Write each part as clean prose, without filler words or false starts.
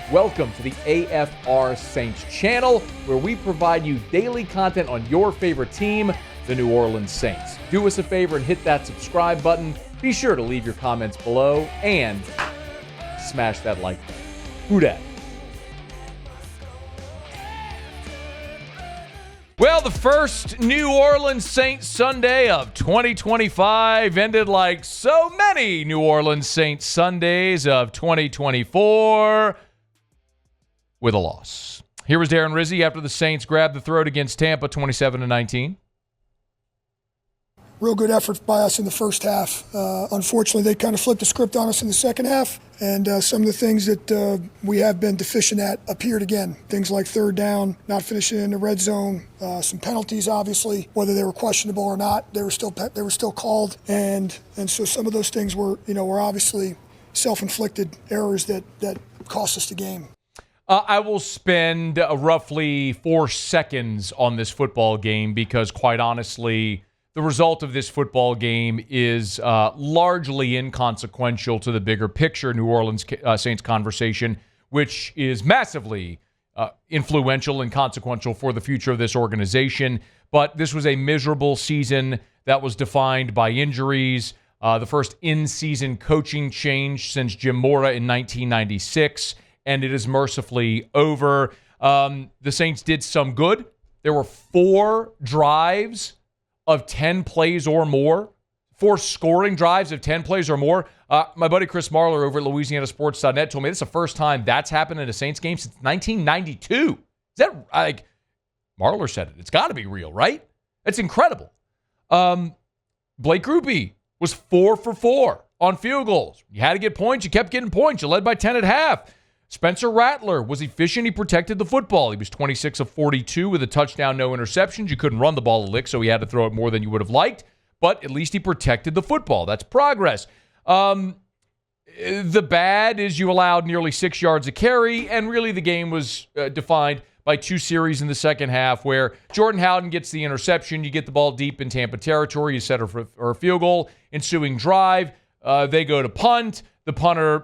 Welcome to the AFR Saints channel, where we provide you daily content on your favorite team, the New Orleans Saints. Do us a favor and hit that subscribe button. Be sure to leave your comments below and smash that like button. Who dat? Well, the first New Orleans Saints Sunday of 2025 ended like so many New Orleans Saints Sundays of 2024 with a loss. Here was Darren Rizzi after the Saints grabbed the throat against Tampa 27-19. Real good effort by us in the first half. Unfortunately, they kind of flipped the script on us in the second half, and some of the things that we have been deficient at appeared again. Things like third down, not finishing in the red zone, some penalties, obviously, whether they were questionable or not, they were still called, and so some of those things were obviously self-inflicted errors that cost us the game. I will spend roughly 4 seconds on this football game because, quite honestly, the result of this football game is largely inconsequential to the bigger picture New Orleans Saints conversation, which is massively influential and consequential for the future of this organization. But this was a miserable season that was defined by injuries, the first in-season coaching change since Jim Mora in 1996, and it is mercifully over. The Saints did some good. There were 4 drives of 10 plays or more, 4 scoring drives of 10 plays or more. My buddy Chris Marler over at LouisianaSports.net told me this is the first time that's happened in a Saints game since 1992. Is that, like, Marler said it. It's got to be real, right? It's incredible. Blake Grupe was 4 for 4 on field goals. You had to get points. You kept getting points. You led by 10 at half. Spencer Rattler was efficient. He protected the football. He was 26 of 42 with a touchdown, no interceptions. You couldn't run the ball a lick, so he had to throw it more than you would have liked. But at least he protected the football. That's progress. The bad is you allowed nearly 6 yards a carry, and really the game was defined by 2 series in the second half where Jordan Howden gets the interception. You get the ball deep in Tampa territory. You set her for a field goal. Ensuing drive, they go to punt. The punter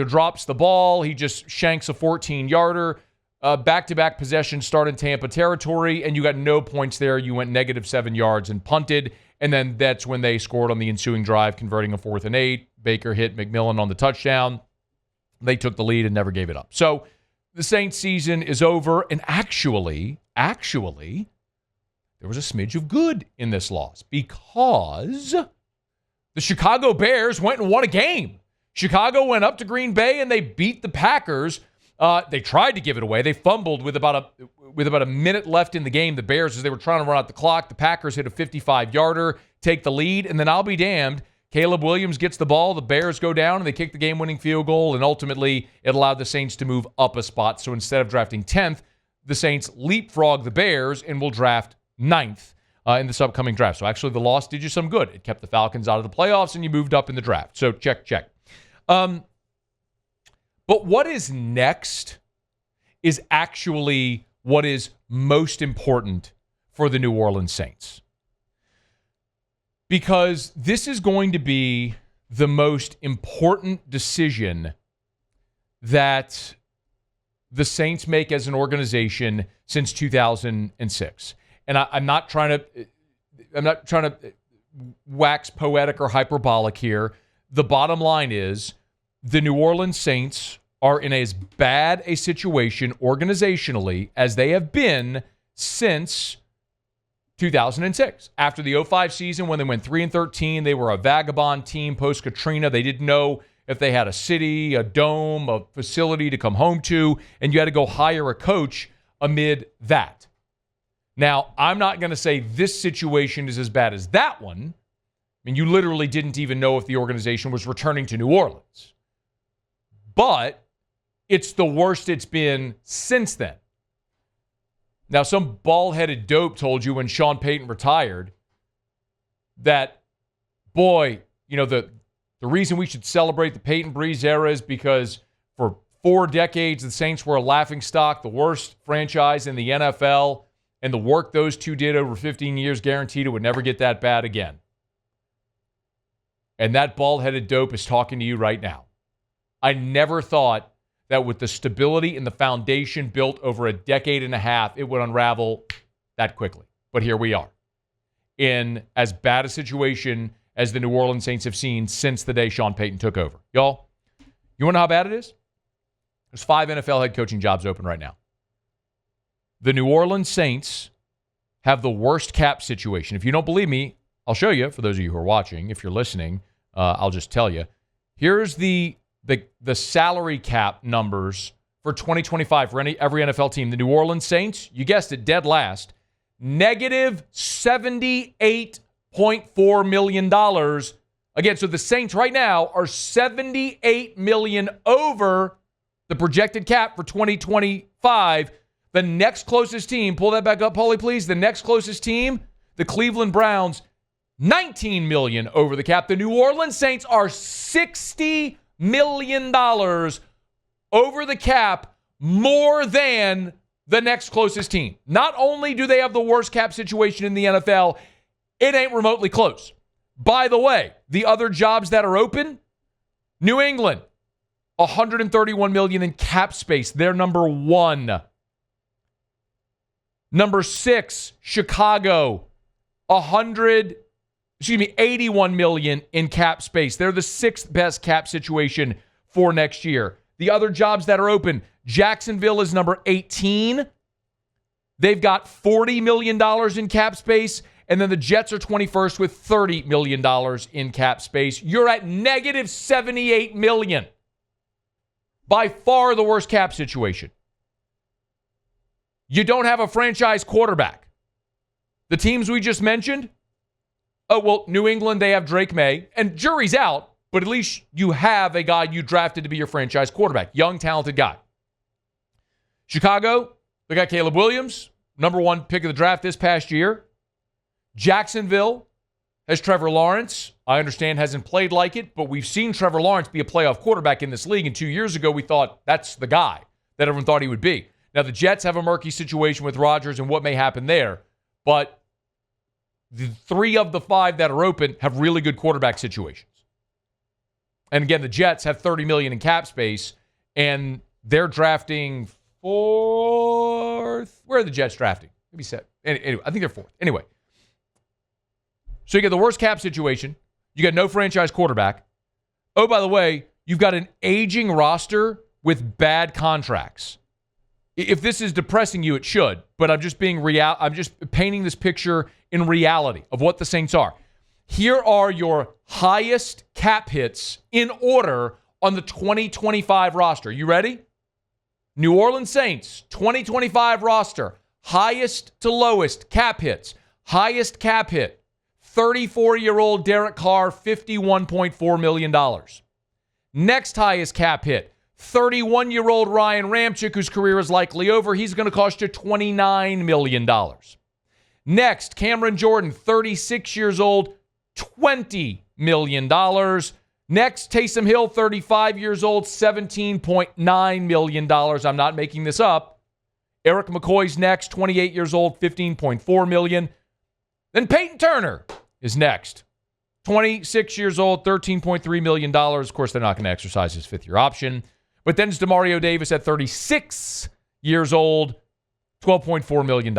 drops the ball. He just shanks a 14-yarder. Back-to-back possessions start in Tampa territory, and you got no points there. You went -7 yards and punted, and then that's when they scored on the ensuing drive, converting a 4th and 8. Baker hit McMillan on the touchdown. They took the lead and never gave it up. So the Saints season is over, and actually, there was a smidge of good in this loss because the Chicago Bears went and won a game. Chicago went up to Green Bay and they beat the Packers. They tried to give it away. They fumbled with about a minute left in the game. The Bears, as they were trying to run out the clock, the Packers hit a 55-yarder, take the lead, and then I'll be damned. Caleb Williams gets the ball. The Bears go down and they kick the game-winning field goal, and ultimately it allowed the Saints to move up a spot. So instead of drafting 10th, the Saints leapfrog the Bears and will draft 9th in this upcoming draft. So actually the loss did you some good. It kept the Falcons out of the playoffs and you moved up in the draft. So check. But what is next is actually what is most important for the New Orleans Saints. Because this is going to be the most important decision that the Saints make as an organization since 2006. And I'm not trying to wax poetic or hyperbolic here. The bottom line is the New Orleans Saints are in as bad a situation organizationally as they have been since 2006. After the 2005 season, when they went 3-13, they were a vagabond team post-Katrina. They didn't know if they had a city, a dome, a facility to come home to, and you had to go hire a coach amid that. Now, I'm not going to say this situation is as bad as that one. I mean, you literally didn't even know if the organization was returning to New Orleans. But it's the worst it's been since then. Now, some bald-headed dope told you when Sean Payton retired that, boy, the reason we should celebrate the Payton Breeze era is because for 4 decades, the Saints were a laughingstock, the worst franchise in the NFL, and the work those two did over 15 years guaranteed it would never get that bad again. And that bald-headed dope is talking to you right now. I never thought that with the stability and the foundation built over a decade and a half, it would unravel that quickly. But here we are in as bad a situation as the New Orleans Saints have seen since the day Sean Payton took over. Y'all, you want to know how bad it is? There's 5 NFL head coaching jobs open right now. The New Orleans Saints have the worst cap situation. If you don't believe me, I'll show you. For those of you who are watching, if you're listening, I'll just tell you. Here's the salary cap numbers for 2025 for every NFL team. The New Orleans Saints, you guessed it, dead last, negative $78.4 million. Again, so the Saints right now are $78 million over the projected cap for 2025. The next closest team, pull that back up, Paulie, please. The next closest team, the Cleveland Browns, $19 million over the cap. The New Orleans Saints are $60 million over the cap, more than the next closest team. Not only do they have the worst cap situation in the NFL, it ain't remotely close. By the way, the other jobs that are open, New England, $131 million in cap space. They're number 1. Number 6, Chicago, $81 million in cap space. They're the 6th best cap situation for next year. The other jobs that are open, Jacksonville is number 18. They've got $40 million in cap space. And then the Jets are 21st with $30 million in cap space. You're at negative $78 million. By far the worst cap situation. You don't have a franchise quarterback. The teams we just mentioned, New England, they have Drake May, and jury's out, but at least you have a guy you drafted to be your franchise quarterback. Young, talented guy. Chicago, they got Caleb Williams, number 1 pick of the draft this past year. Jacksonville has Trevor Lawrence. I understand hasn't played like it, but we've seen Trevor Lawrence be a playoff quarterback in this league, and 2 years ago we thought that's the guy that everyone thought he would be. Now, the Jets have a murky situation with Rodgers and what may happen there, but the 3 of the 5 that are open have really good quarterback situations. And again, the Jets have $30 million in cap space, and they're drafting 4th. Where are the Jets drafting? Maybe 7th. Anyway, I think they're 4th. Anyway, so you get the worst cap situation. You got no franchise quarterback. Oh, by the way, you've got an aging roster with bad contracts. If this is depressing you, it should. But I'm just painting this picture in reality of what the Saints are. Here are your highest cap hits in order on the 2025 roster. You ready? New Orleans Saints, 2025 roster, highest to lowest cap hits. Highest cap hit, 34-year-old Derek Carr, $51.4 million. Next highest cap hit, 31-year-old Ryan Ramczyk, whose career is likely over. He's going to cost you $29 million. Next, Cameron Jordan, 36 years old, $20 million. Next, Taysom Hill, 35 years old, $17.9 million. I'm not making this up. Eric McCoy's next, 28 years old, $15.4 million. Then Peyton Turner is next. 26 years old, $13.3 million. Of course, they're not going to exercise his 5th-year option. But then it's DeMario Davis at 36 years old, $12.4 million.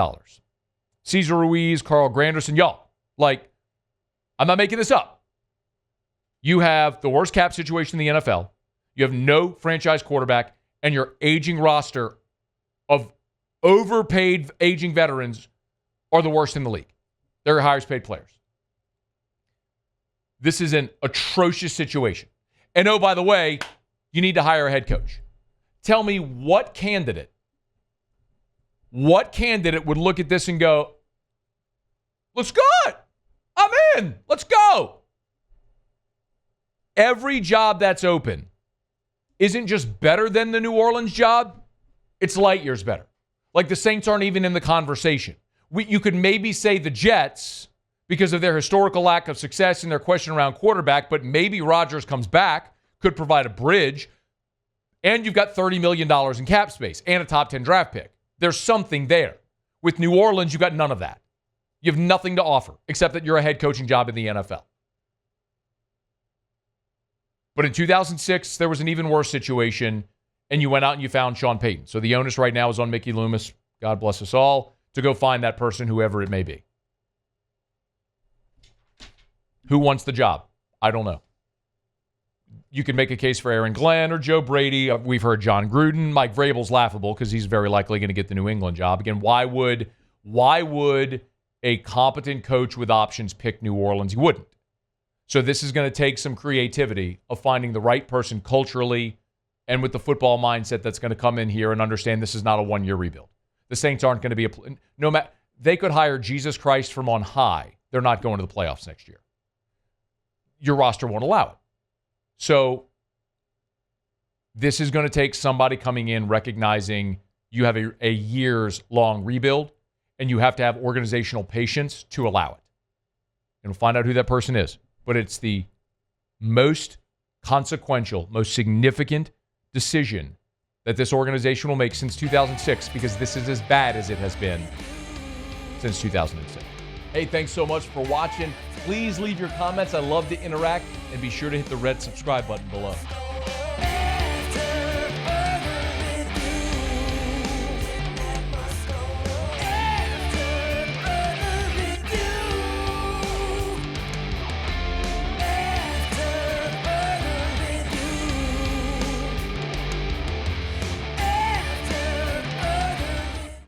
Cesar Ruiz, Carl Granderson. Y'all, I'm not making this up. You have the worst cap situation in the NFL. You have no franchise quarterback, and your aging roster of overpaid aging veterans are the worst in the league. They're your highest paid players. This is an atrocious situation. And oh, by the way, you need to hire a head coach. Tell me what candidate would look at this and go, looks good. I'm in. Let's go. Every job that's open isn't just better than the New Orleans job. It's light years better. Like the Saints aren't even in the conversation. You could maybe say the Jets because of their historical lack of success and their question around quarterback, but maybe Rodgers comes back, could provide a bridge, and you've got $30 million in cap space and a top 10 draft pick. There's something there. With New Orleans, you've got none of that. You have nothing to offer except that you're a head coaching job in the NFL. But in 2006, there was an even worse situation, and you went out and you found Sean Payton. So the onus right now is on Mickey Loomis, God bless us all, to go find that person, whoever it may be. Who wants the job? I don't know. You can make a case for Aaron Glenn or Joe Brady. We've heard John Gruden. Mike Vrabel's laughable because he's very likely going to get the New England job. Again, why would a competent coach with options pick New Orleans? He wouldn't. So this is going to take some creativity of finding the right person culturally and with the football mindset that's going to come in here and understand this is not a one-year rebuild. The Saints aren't going to be they could hire Jesus Christ from on high. They're not going to the playoffs next year. Your roster won't allow it. So this is going to take somebody coming in recognizing you have a years-long rebuild and you have to have organizational patience to allow it. And we'll find out who that person is. But it's the most consequential, most significant decision that this organization will make since 2006, because this is as bad as it has been since 2006. Hey, thanks so much for watching. Please leave your comments. I love to interact, and be sure to hit the red subscribe button below.